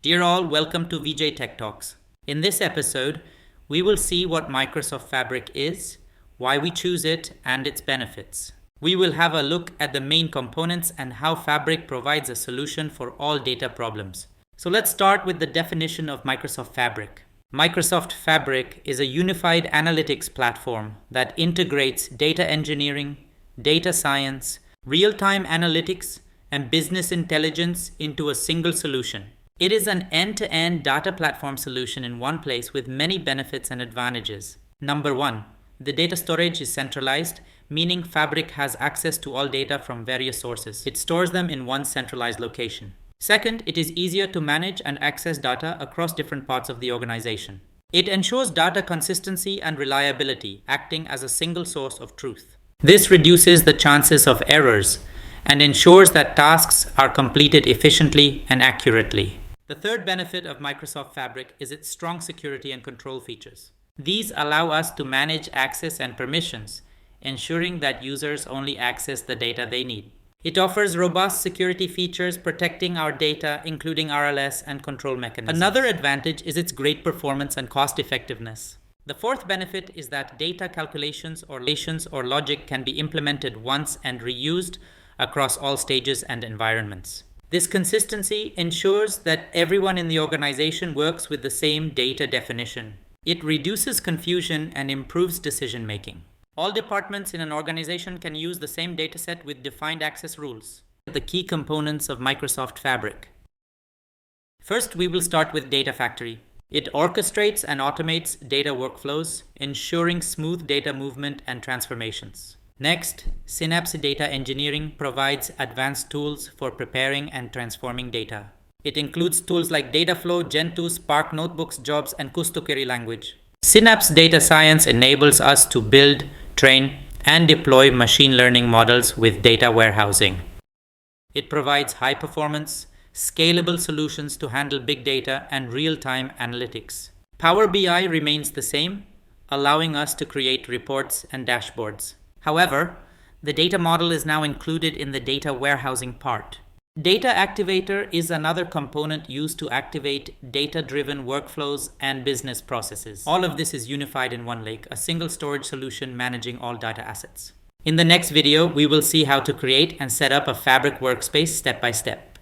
Dear all, welcome to VJ Tech Talks. In this episode, we will see what Microsoft Fabric is, why we choose it, and its benefits. We will have a look at the main components and how Fabric provides a solution for all data problems. So let's start with the definition of Microsoft Fabric. Microsoft Fabric is a unified analytics platform that integrates data engineering, data science, real-time analytics, and business intelligence into a single solution. It is an end-to-end data platform solution in one place with many benefits and advantages. Number one, the data storage is centralized, meaning Fabric has access to all data from various sources. It stores them in one centralized location. Second, it is easier to manage and access data across different parts of the organization. It ensures data consistency and reliability, acting as a single source of truth. This reduces the chances of errors and ensures that tasks are completed efficiently and accurately. The third benefit of Microsoft Fabric is its strong security and control features. These allow us to manage access and permissions, ensuring that users only access the data they need. It offers robust security features protecting our data, including RLS and control mechanisms. Another advantage is its great performance and cost effectiveness. The fourth benefit is that data calculations or logic can be implemented once and reused across all stages and environments. This consistency ensures that everyone in the organization works with the same data definition. It reduces confusion and improves decision making. All departments in an organization can use the same dataset with defined access rules. The key components of Microsoft Fabric. First, we will start with Data Factory. It orchestrates and automates data workflows, ensuring smooth data movement and transformations. Next, Synapse Data Engineering provides advanced tools for preparing and transforming data. It includes tools like Dataflow, Gen2, Spark Notebooks, Jobs, and Kusto language. Synapse Data Science enables us to build, train, and deploy machine learning models with data warehousing. It provides high-performance, scalable solutions to handle big data and real-time analytics. Power BI remains the same, allowing us to create reports and dashboards. However, the data model is now included in the data warehousing part. Data Activator is another component used to activate data-driven workflows and business processes. All of this is unified in one lake, a single storage solution managing all data assets. In the next video, we will see how to create and set up a Fabric workspace step by step.